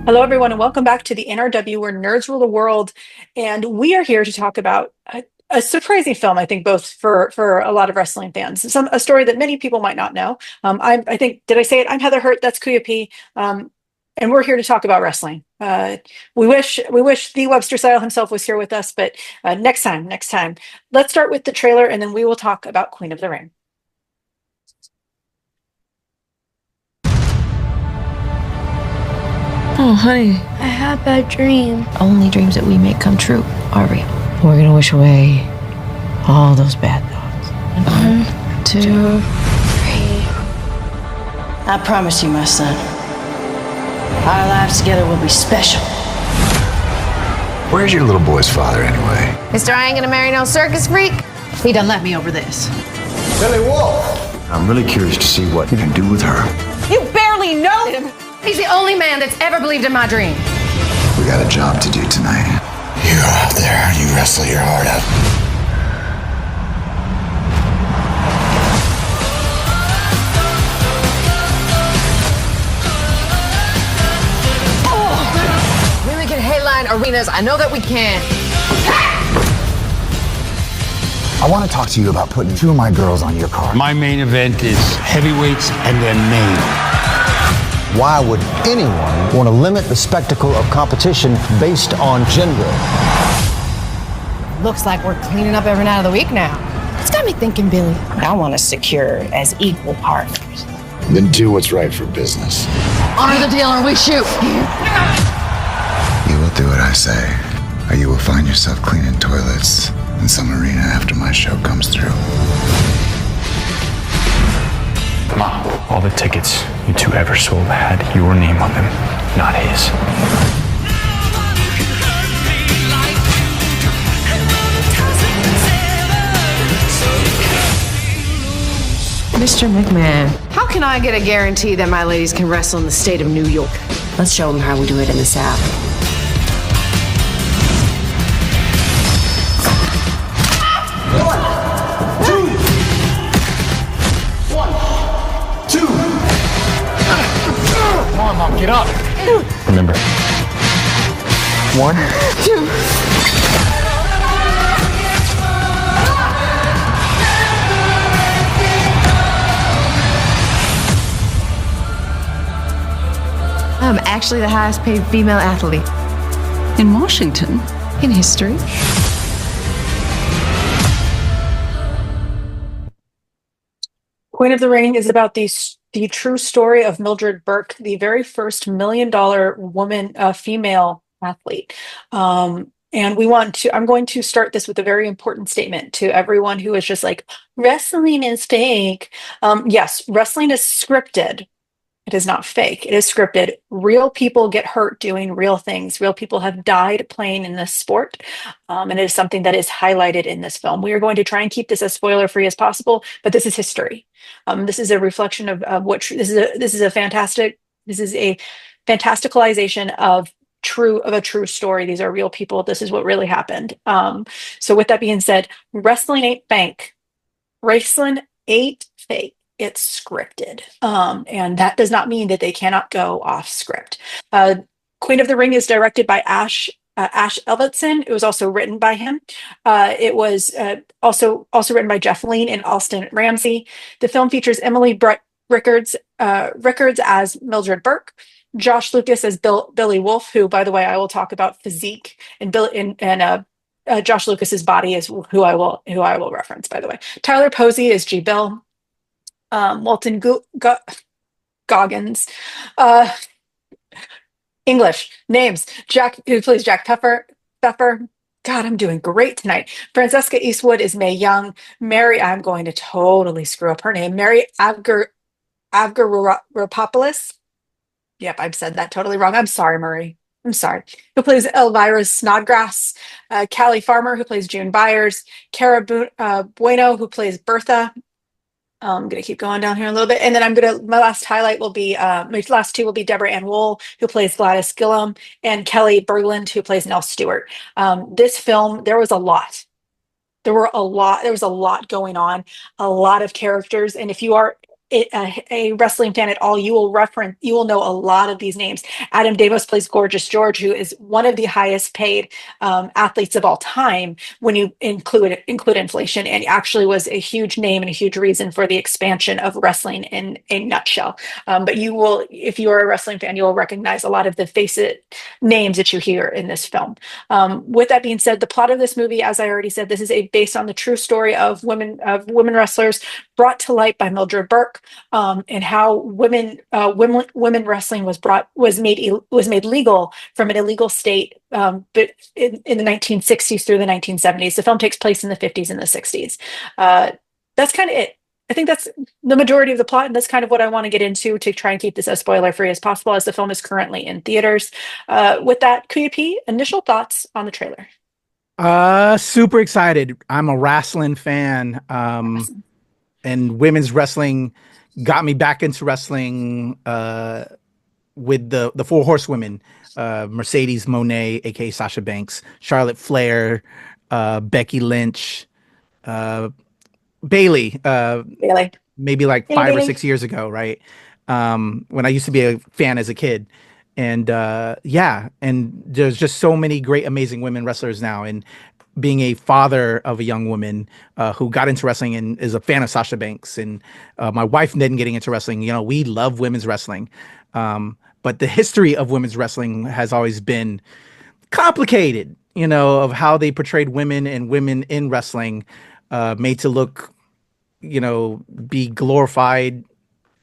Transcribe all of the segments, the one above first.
Hello, everyone, and welcome back to the NRW, where nerds rule the world. And we are here to talk about a surprising film, I think, both for a lot of wrestling fans. A story that many people might not know. I think, did I say it? I'm Heather Hurt. That's Kuya P. And we're here to talk about wrestling. We wish the Webster Style himself was here with us, but next time. Let's start with the trailer, and then we will talk about Queen of the Ring. Oh, honey. I had a bad dream. Only dreams that we make come true are real. We're gonna wish away all those bad thoughts. One, two, three. I promise you, my son, our lives together will be special. Where's your little boy's father, anyway? Mister, I ain't gonna marry no circus freak. He done let me over this. Billy Wolf! I'm really curious to see what you can do with her. You barely know him. He's the only man that's ever believed in my dream. We got a job to do tonight. You go out there and you wrestle your heart out. We can headline arenas. I know that we can. I want to talk to you about putting two of my girls on your card. My main event is heavyweights and their name. Why would anyone want to limit the spectacle of competition based on gender? Looks like we're cleaning up every night of the week now. It's got me thinking, Billy. I want us secure as equal partners. Then do what's right for business. Honor the deal or we shoot. You will do what I say, or you will find yourself cleaning toilets in some arena after my show comes through. Mom, all the tickets you two ever sold had your name on them, not his. Mr. McMahon, how can I get a guarantee that my ladies can wrestle in the state of New York? Let's show them how we do it in the South. Come on, Mom, get up. Remember. 1, 2. I'm actually the highest paid female athlete. In Washington? In history. Queen of the Ring is about the true story of Mildred Burke, the very first $1 million woman, female athlete. And I'm going to start this with a very important statement to everyone who is just like, wrestling is fake. Yes, wrestling is scripted. It is not fake. It is scripted. Real people get hurt doing real things. Real people have died playing in this sport. And it is something that is highlighted in this film. We are going to try and keep this as spoiler free as possible, but this is history. This is a reflection of this is a fantasticalization of a true story. These are real people. This is what really happened. So with that being said, wrestling ain't fake. Wrestling ain't fake. It's scripted. And that does not mean that they cannot go off script. Queen of the Ring is directed by Ash Avildsen. It was also written by him. It was also written by Jeff Leen and Austin Ramsey. The film features Rickards as Mildred Burke, Josh Lucas as Billy Wolf, who, by the way, I will talk about physique, and Josh Lucas's body is who I will reference, by the way. Tyler Posey is G. Bill. Walton Goggins. English names: Jack, who plays Jack Pepper. God, I'm doing great tonight. Francesca Eastwood is Mae Young. Mary, I'm going to totally screw up her name. Mary Avgeropolous. Yep, I've said that totally wrong. I'm sorry, Murray. I'm sorry. Who plays Elvira Snodgrass. Callie Farmer, who plays June Byers. Cara Buono, who plays Bertha. I'm going to keep going down here a little bit. And then my last two will be Deborah Ann Woll, who plays Gladys Gillum, and Kelli Berglund, who plays Nell Stewart. This film, there was a lot. There was a lot going on, a lot of characters. And if a wrestling fan at all, you will know a lot of these names. Adam Devos plays Gorgeous George, who is one of the highest paid athletes of all time when you include inflation, and actually was a huge name and a huge reason for the expansion of wrestling in a nutshell. But you will, if you are a wrestling fan, you will recognize a lot of the face it names that you hear in this film. With that being said, the plot of this movie, as I already said, this is based on the true story of women wrestlers brought to light by Mildred Burke, and how women wrestling was made legal from an illegal state, but in the 1960s through the 1970s. The film takes place in the 50s and the 60s. That's kind of it. I think that's the majority of the plot, and that's kind of what I want to get into to try and keep this as spoiler free as possible, as the film is currently in theaters. With that, Kuya, initial thoughts on the trailer? Super excited. I'm a wrestling fan. Awesome. And women's wrestling got me back into wrestling with the four horsewomen, Mercedes Moné, aka Sasha Banks, Charlotte Flair, Becky Lynch, Bailey, maybe like 5 or 6 years ago, right? When I used to be a fan as a kid. And and there's just so many great, amazing women wrestlers now. And being a father of a young woman who got into wrestling and is a fan of Sasha Banks, and my wife then getting into wrestling, we love women's wrestling. But the history of women's wrestling has always been complicated, of how they portrayed women and women in wrestling, made to look, be glorified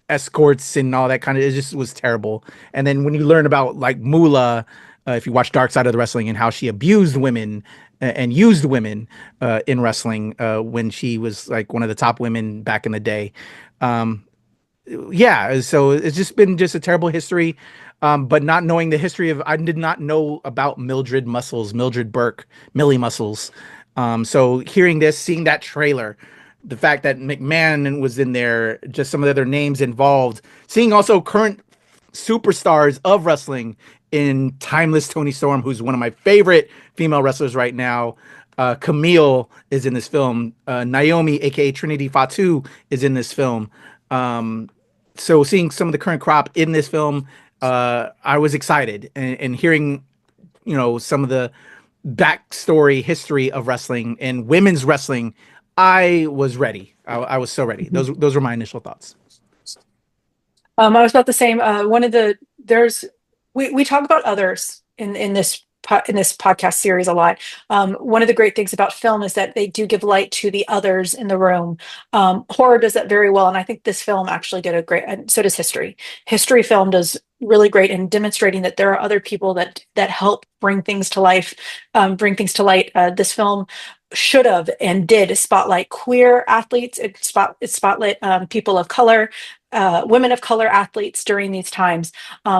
escorts and all that kind of, it just was terrible. And then when you learn about like Moolah, if you watch Dark Side of the Wrestling, and how she abused women and used women in wrestling when she was like one of the top women back in the day. So it's just been a terrible history. But not knowing the history I did not know about Mildred Burke, Millie Muscles. So hearing this, seeing that trailer, the fact that McMahon was in there, just some of the other names involved, seeing also current superstars of wrestling in Timeless Toni Storm, who's one of my favorite female wrestlers right now. Kamille is in this film. Naomi, aka Trinity Fatu, is in this film. So seeing some of the current crop in this film, I was excited, and hearing, some of the backstory history of wrestling and women's wrestling, I was ready. I was so ready. Those were my initial thoughts. I was about the same. We talk about others in this podcast series a lot. One of the great things about film is that they do give light to the others in the room. Horror does that very well, and I think this film actually did a great. And so does history. History film does really great in demonstrating that there are other people that help bring things to life, bring things to light. This film should have and did spotlight queer athletes. It spotlight people of color, women of color athletes during these times,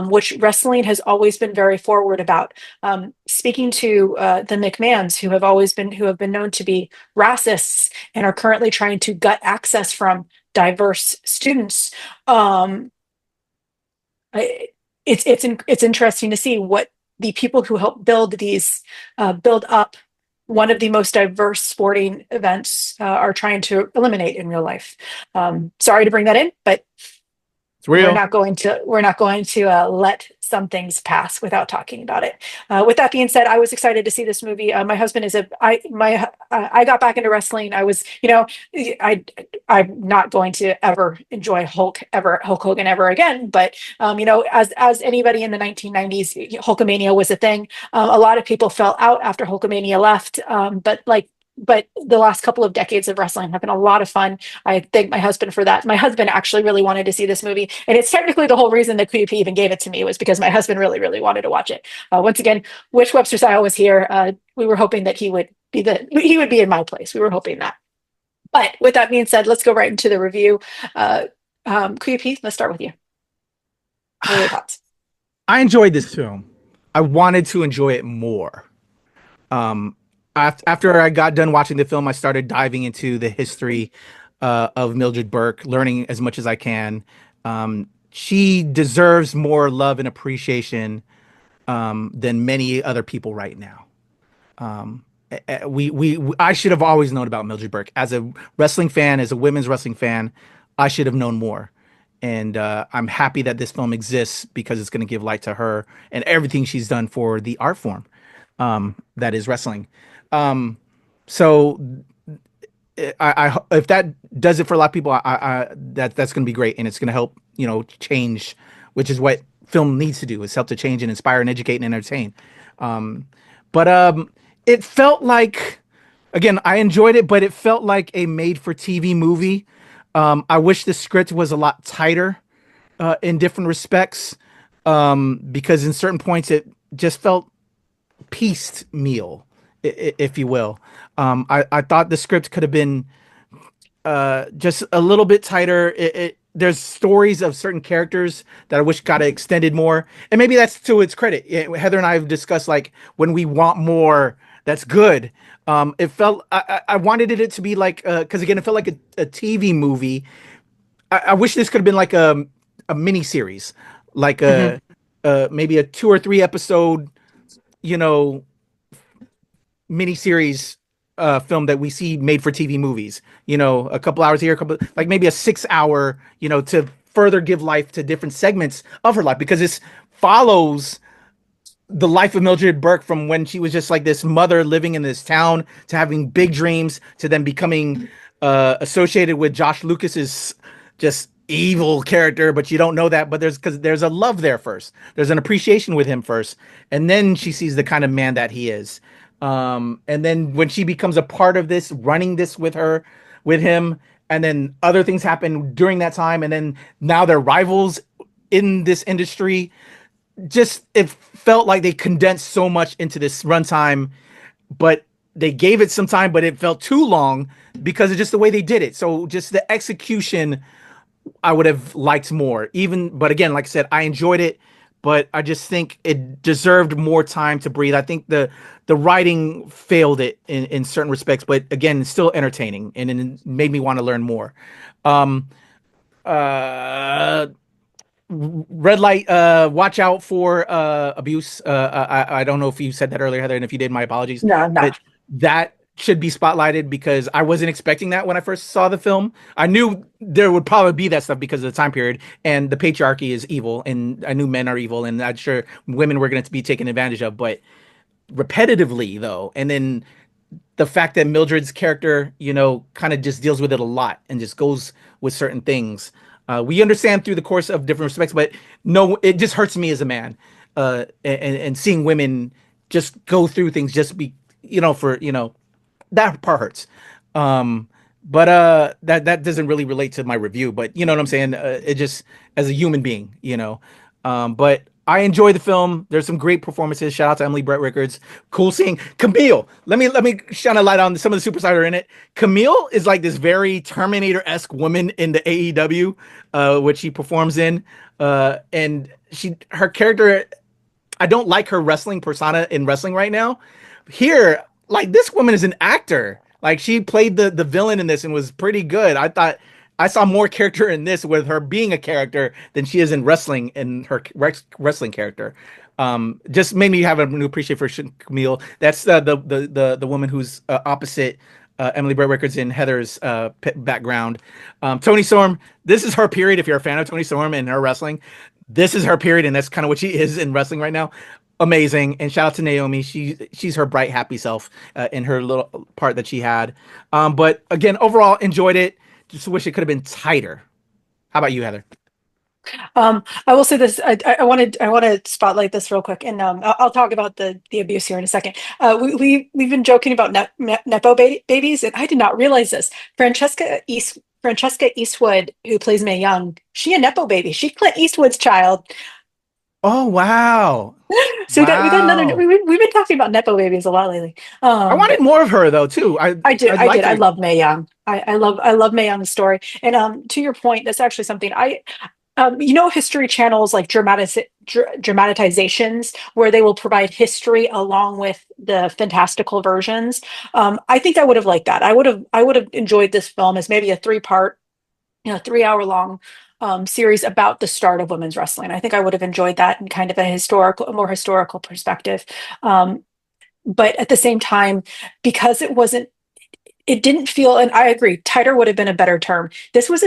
which wrestling has always been very forward about. Speaking to the McMahons, who have been known to be racists and are currently trying to gut access from diverse students. It's interesting to see what the people who help build up one of the most diverse sporting events are trying to eliminate in real life. Sorry to bring that in, but it's real. We're not going to let some things pass without talking about it. With that being said, I was excited to see this movie. My husband I got back into wrestling. I was, I'm not going to ever enjoy Hulk Hogan ever again. But, as anybody in the 1990s, Hulkamania was a thing. A lot of people fell out after Hulkamania left. But the last couple of decades of wrestling have been a lot of fun. I thank my husband for that. My husband actually really wanted to see this movie, and it's technically the whole reason that QP even gave it to me, was because my husband really, really wanted to watch it. Once again, Witch Webster Style was here. We were hoping that he would be in my place. We were hoping that. But with that being said, let's go right into the review. QP, let's start with you. What are your thoughts? I enjoyed this film. I wanted to enjoy it more. After I got done watching the film, I started diving into the history of Mildred Burke, learning as much as I can. She deserves more love and appreciation than many other people right now. I should have always known about Mildred Burke. As a wrestling fan, as a women's wrestling fan, I should have known more. And I'm happy that this film exists because it's going to give light to her and everything she's done for the art form that is wrestling. So if that does it for a lot of people, that's going to be great, and it's going to help change, which is what film needs to do, is help to change and inspire and educate and entertain. But it felt like, again, I enjoyed it, but it felt like a made-for-TV movie. I wish the script was a lot tighter in different respects, because in certain points it just felt piecemeal, if you will. I thought the script could have been just a little bit tighter. There's stories of certain characters that I wish got extended more, and maybe that's to its credit. Heather and I have discussed, like, when we want more, that's good. It felt I wanted it to be like, because again, it felt like a TV movie. I wish this could have been like a mini series, like maybe a 2 or 3 episode, mini series film that we see made for TV movies. A couple hours here, like maybe a 6-hour, to further give life to different segments of her life, because this follows the life of Mildred Burke from when she was just like this mother living in this town, to having big dreams, to then becoming associated with Josh Lucas's just evil character, but you don't know that. But there's a love there first. There's an appreciation with him first, and then she sees the kind of man that he is. And then when she becomes a part of this, running this with him, and then other things happen during that time, and then now they're rivals in this industry. Just, it felt like they condensed so much into this runtime, but they gave it some time, but it felt too long because of just the way they did it. So just the execution, I would have liked more. But again, like I said, I enjoyed it, but I just think it deserved more time to breathe. I think the writing failed it in certain respects, but again, it's still entertaining, and it made me want to learn more. Red light, watch out for abuse. I don't know if you said that earlier, Heather, and if you did, my apologies. No. But that should be spotlighted, because I wasn't expecting that when I first saw the film. I knew there would probably be that stuff because of the time period, and the patriarchy is evil, and I knew men are evil, and I'm sure women were going to be taken advantage of, but repetitively though. And then the fact that Mildred's character, kind of just deals with it a lot and just goes with certain things. We understand through the course of different respects, but no, it just hurts me as a man, and seeing women just go through things, just be, that part hurts. But that doesn't really relate to my review, but you know what I'm saying? It just, as a human being, but I enjoy the film. There's some great performances. Shout out to Emily Brett Rickards. Cool seeing Kamille. Let me shine a light on some of the superstars that are in it. Kamille is like this very Terminator-esque woman in the AEW, which she performs in. And her character, I don't like her wrestling persona in wrestling right now. Here, like, this woman is an actor. Like, she played the villain in this and was pretty good. I thought I saw more character in this with her being a character than she is in wrestling, in her wrestling character. Just made me have a new appreciation for Kamille. That's the woman who's opposite Emily Brett Rickards in Heather's background. Toni Storm, this is her period. If you're a fan of Toni Storm and her wrestling, this is her period, and that's kind of what she is in wrestling right now. Amazing. And shout out to Naomi. She's her bright, happy self in her little part that she had. But again, overall, enjoyed it. Just wish it could have been tighter. How about you, Heather? I will say this. I want to spotlight this real quick, and I'll talk about the abuse here in a second. We've been joking about nepo babies, and I did not realize this. Francesca Eastwood, who plays Mae Young, she a nepo baby. She Clint Eastwood's child. Oh wow! So wow. we got another. We've been talking about nepo babies a lot lately. I wanted more of her though too. I did. I love Mae Young. I love Mae Young's story. And to your point, that's actually something History Channel's like dramatizations where they will provide history along with the fantastical versions. I think I would have liked that. I would have enjoyed this film as maybe a 3-part, 3-hour-long series about the start of women's wrestling. I think I would have enjoyed that in kind of a more historical perspective. But at the same time, because it wasn't it didn't feel, and I agree, tighter would have been a better term. This was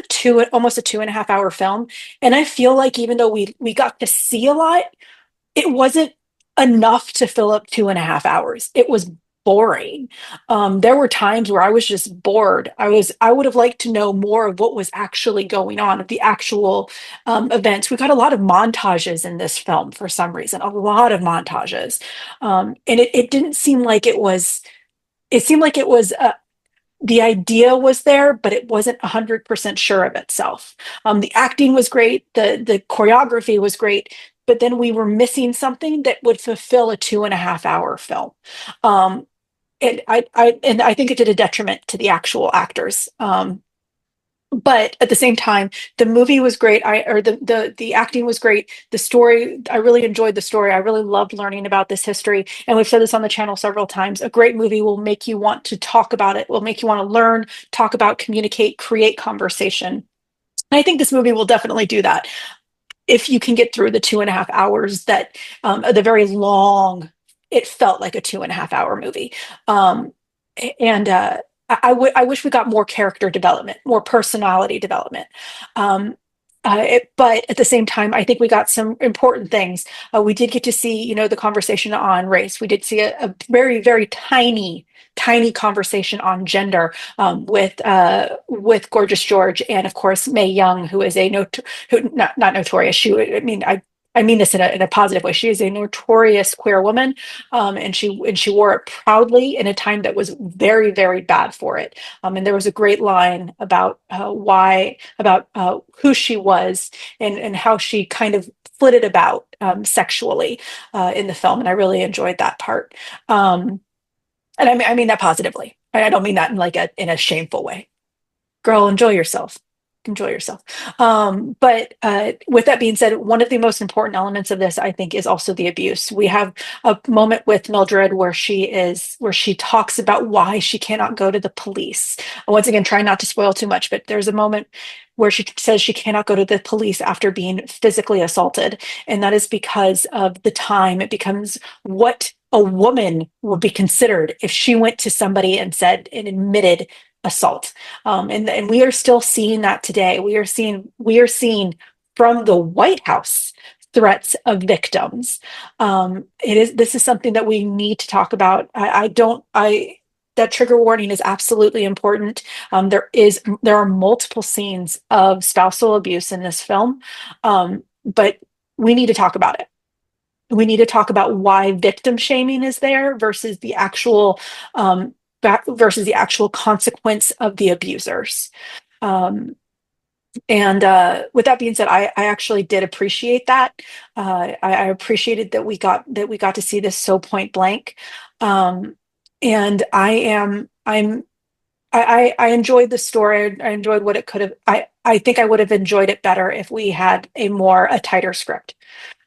almost a 2.5 hour film. And I feel like even though we got to see a lot, it wasn't enough to fill up 2.5 hours. It was boring. There were times where I was just bored. I would have liked to know more of what was actually going on, of the actual events. We got a lot of montages in this film for some reason, a lot of montages. And it didn't seem like it seemed like it was the idea was there, but it wasn't 100% sure of itself. The acting was great, the choreography was great, but then we were missing something that would fulfill a 2.5 hour film. And I think it did a detriment to the actual actors. But at the same time, the movie was great. The acting was great. The story, I really enjoyed the story. I really loved learning about this history. And we've said this on the channel several times. A great movie will make you want to talk about it, will make you want to learn, talk about, communicate, create conversation. And I think this movie will definitely do that. If you can get through the 2.5 hours that the very long, it felt like a 2.5 hour movie. I wish we got more character development, more personality development. But at the same time, I think we got some important things. We did get to see, the conversation on race. We did see a very, very tiny conversation on gender with Gorgeous George, and of course Mae Young, who is not notorious. I mean this in a positive way. She is a notorious queer woman, and she wore it proudly in a time that was very, very bad for it. And there was a great line about who she was and how she kind of flitted about sexually in the film, and I really enjoyed that part. And I mean that positively. I don't mean that in a shameful way. Girl, enjoy yourself. But with that being said, one of the most important elements of this, I think, is also the abuse. We have a moment with Mildred where she talks about why she cannot go to the police. Once again, trying not to spoil too much, but there's a moment where she says she cannot go to the police after being physically assaulted. And that is because of the time. It becomes what a woman would be considered if she went to somebody and admitted assault. And we are still seeing that today. We are seeing from the White House threats of victims. This is something that we need to talk about. That trigger warning is absolutely important. There are multiple scenes of spousal abuse in this film, but we need to talk about it. We need to talk about why victim shaming is there versus the actual consequence of the abusers. And with that being said, I actually did appreciate that. I appreciated that we got to see this so point blank. And I enjoyed the story. I enjoyed what it could have. I think I would have enjoyed it better if we had a tighter script.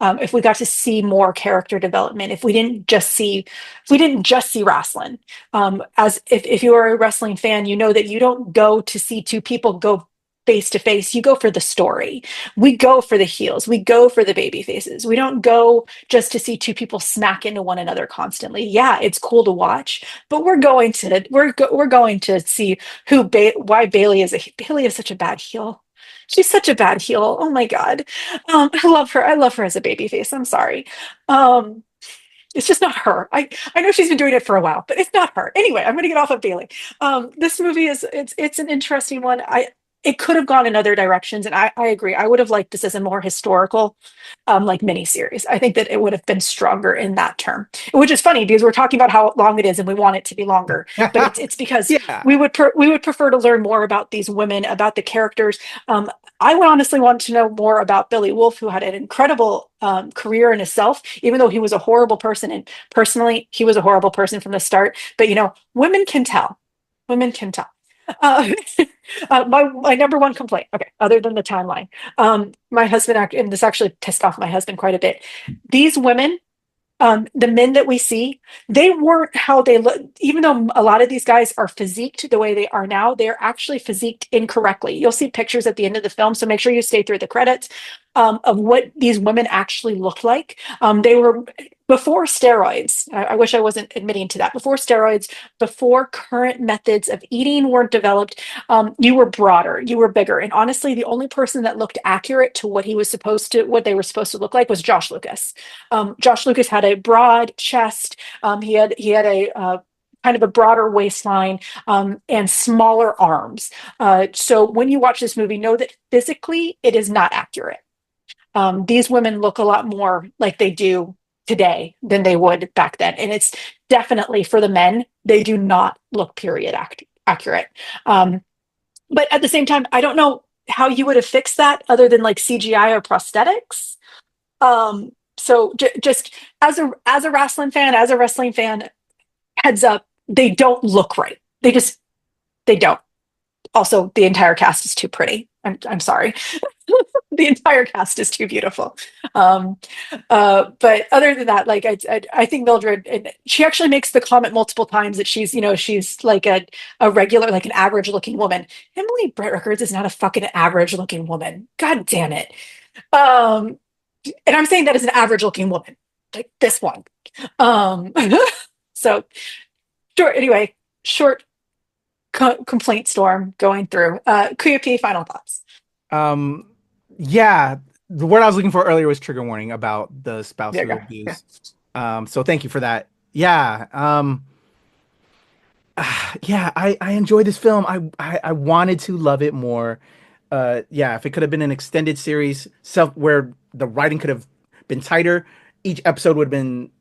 If we got to see more character development, if we didn't just see wrestling. As if you are a wrestling fan, you know that you don't go to see two people go face to face. You go for the story. We go for the heels. We go for the baby faces. We don't go just to see two people smack into one another constantly. Yeah, it's cool to watch, but we're going to see why Bailey is such a bad heel. She's such a bad heel. Oh my God. I love her. I love her as a baby face. I'm sorry. It's just not her. I know she's been doing it for a while, but it's not her. Anyway, I'm going to get off of Bailey. This movie it's an interesting one. It could have gone in other directions, and I agree. I would have liked this as a more historical, miniseries. I think that it would have been stronger in that term, which is funny because we're talking about how long it is, and we want it to be longer. But it's because we would prefer to learn more about these women, about the characters. I would honestly want to know more about Billy Wolfe, who had an incredible career in himself, even though he was a horrible person. And personally, he was a horrible person from the start. But women can tell. Women can tell. My number one complaint, okay, other than the timeline, my husband, and this actually pissed off my husband quite a bit. These women, the men that we see, they weren't how they look. Even though a lot of these guys are physiqued the way they are now, they're actually physiqued incorrectly. You'll see pictures at the end of the film, so make sure you stay through the credits of what these women actually look like. They were before steroids, I wish I wasn't admitting to that. Before steroids, before current methods of eating were developed, you were broader, you were bigger. And honestly, the only person that looked accurate to what what they were supposed to look like was Josh Lucas. Josh Lucas had a broad chest. He had a kind of a broader waistline, and smaller arms. So when you watch this movie, know that physically it is not accurate. These women look a lot more like they do today than they would back then. And it's definitely for the men, they do not look period accurate. But at the same time, I don't know how you would have fixed that other than like CGI or prosthetics. So just as a wrestling fan, heads up, they don't look right. They don't. Also, the entire cast is too pretty. I'm sorry. The entire cast is too beautiful. But other than that, like I think Mildred, and she actually makes the comment multiple times that she's like a regular, like an average looking woman. Emily Brett Rickards is not a fucking average looking woman. God damn it. And I'm saying that as an average looking woman, like this one. So sure. Anyway, short complaint storm going through. Kuya, final thoughts. Yeah, the word I was looking for earlier was trigger warning about the spousal abuse. Yeah. So thank you for that. Yeah. Yeah, I enjoyed this film. I wanted to love it more. Yeah, if it could have been an extended series, where the writing could have been tighter, each episode would have been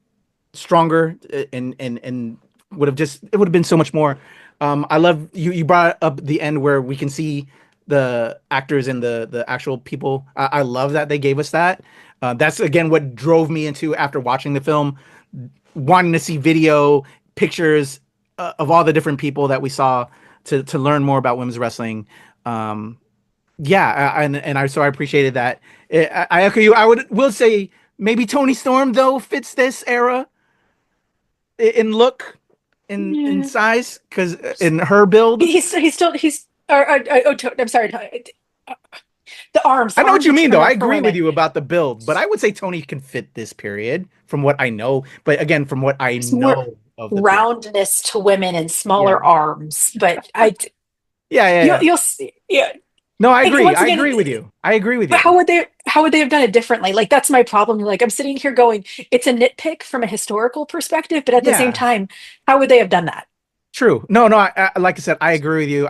stronger, and would have been so much more. I love you brought up the end where we can see the actors and the actual people. I love that they gave us that. That's again what drove me into, after watching the film, wanting to see video pictures of all the different people that we saw to learn more about women's wrestling. Yeah, and I appreciated that. I echo you. Will say maybe Toni Storm though fits this era in look, in size, because in her build, I'm sorry. The arms. I know what you mean, though. I agree with you about the build, but I would say Toni can fit this period from what I know. But again, from what I know of the roundness to women and smaller arms. But you'll see. Yeah. No, I agree. I agree with you. But how would they have done it differently? Like, that's my problem. Like, I'm sitting here going, it's a nitpick from a historical perspective, but at the same time, how would they have done that? True. No. Like I said, I agree with you.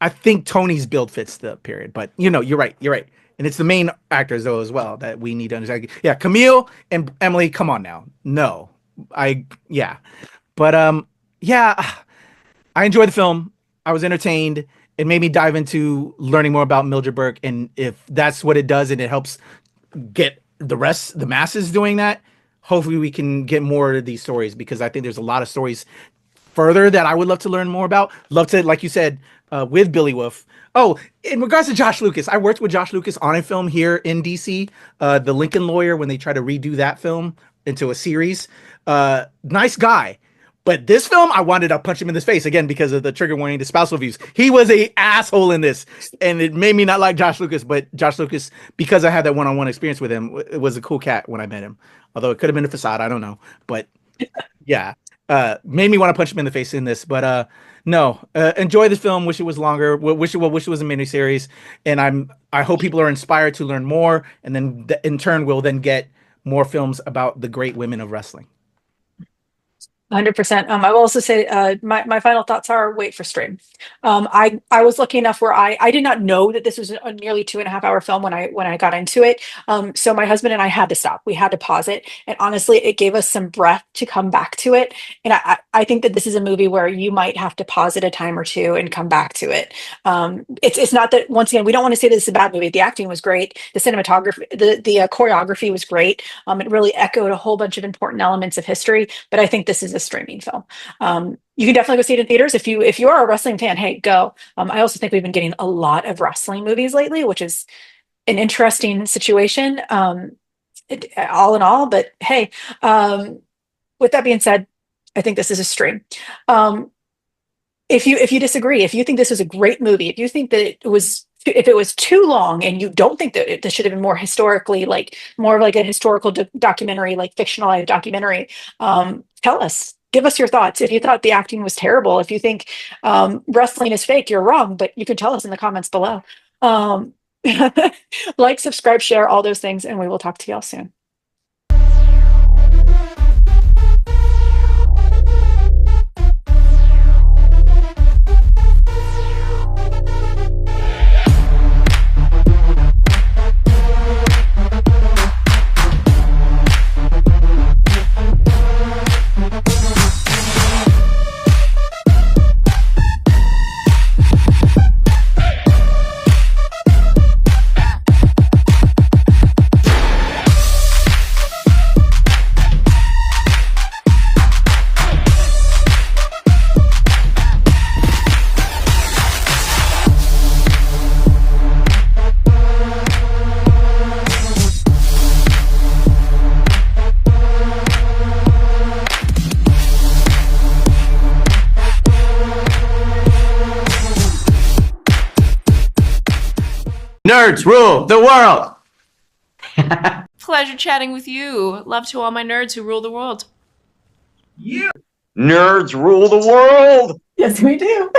I think Toni's build fits the period, but you're right. And it's the main actors though as well that we need to understand. Yeah, Kamille and Emily, come on now. No, but I enjoyed the film. I was entertained. It made me dive into learning more about Mildred Burke, and if that's what it does, and it helps get the masses doing that, hopefully we can get more of these stories, because I think there's a lot of stories further that I would love to learn more about. Love to, like you said, with Billy Wolf. Oh, in regards to Josh Lucas, I worked with Josh Lucas on a film here in DC, The Lincoln Lawyer, when they try to redo that film into a series. Nice guy. But this film, I wanted to punch him in the face again because of the trigger warning, the spousal abuse. He was a asshole in this, and it made me not like Josh Lucas. But Josh Lucas, because I had that one-on-one experience with him, it was a cool cat when I met him. Although it could have been a facade, I don't know. But yeah, made me want to punch him in the face in this. But no, enjoy this film. Wish it was longer. Wish it was a miniseries. And I hope people are inspired to learn more, and then in turn will then get more films about the great women of wrestling. 100%. I will also say my final thoughts are wait for stream. I was lucky enough where I did not know that this was a nearly 2.5 hour film when I got into it. So my husband and I had to stop. We had to pause it, and honestly, it gave us some breath to come back to it. And I think that this is a movie where you might have to pause it a time or two and come back to it. It's not that, once again, we don't want to say this is a bad movie. The acting was great. The cinematography, the choreography was great. It really echoed a whole bunch of important elements of history. But I think this is a streaming film. You can definitely go see it in theaters. If you are a wrestling fan, hey, go. I also think we've been getting a lot of wrestling movies lately, which is an interesting situation, all in all. But hey, with that being said, I think this is a stream. If you disagree, if you think this was a great movie, if you think that it was if it was too long and you don't think that this should have been more historically, like more of like a historical documentary, like fictionalized documentary, tell us. Give us your thoughts. If you thought the acting was terrible, if you think wrestling is fake, you're wrong, but you can tell us in the comments below. Like, subscribe, share, all those things, and we will talk to y'all soon. Nerds rule the world. Pleasure chatting with you. Love to all my nerds who rule the world. Yeah. Nerds rule the world. Yes, we do.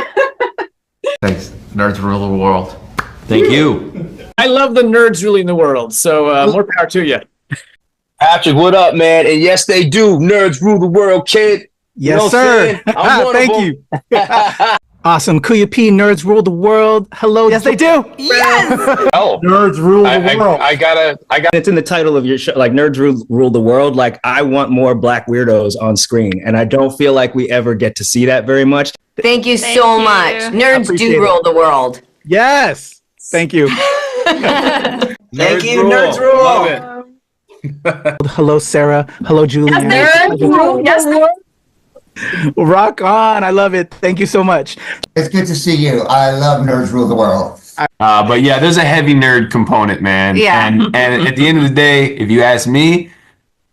Thanks. Nerds rule the world. Thank you. I love the nerds ruling the world, so more power to you. Patrick, what up, man? And yes, they do. Nerds rule the world, kid. Yes, sir. Thank you. Awesome. Kuya P, nerds rule the world. Hello. Yes, they do. Yes. Oh, nerds rule the world. I got. It's in the title of your show, like nerds rule the world. Like, I want more black weirdos on screen, and I don't feel like we ever get to see that very much. Thank you so much. Nerds do rule the world. Yes. Thank you. Thank you, nerds rule. Love it. Hello, Sarah. Hello, Julian. Yes, rock on. I love it. Thank you so much. It's good to see you. I love Nerds Rule the World. But yeah, there's a heavy nerd component, man. Yeah. And at the end of the day, if you ask me,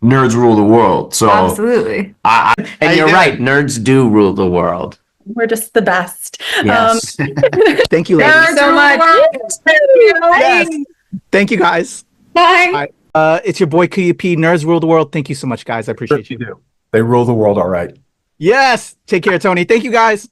nerds rule the world. So absolutely. And you're right. Nerds do rule the world. We're just the best. Yes. Thank you, ladies. So much. Thank you. Yes. Thank you, guys. Bye. It's your boy Kuya P. Nerds rule the world. Thank you so much, guys. I appreciate you. They rule the world all right. Yes. Take care, Toni. Thank you, guys.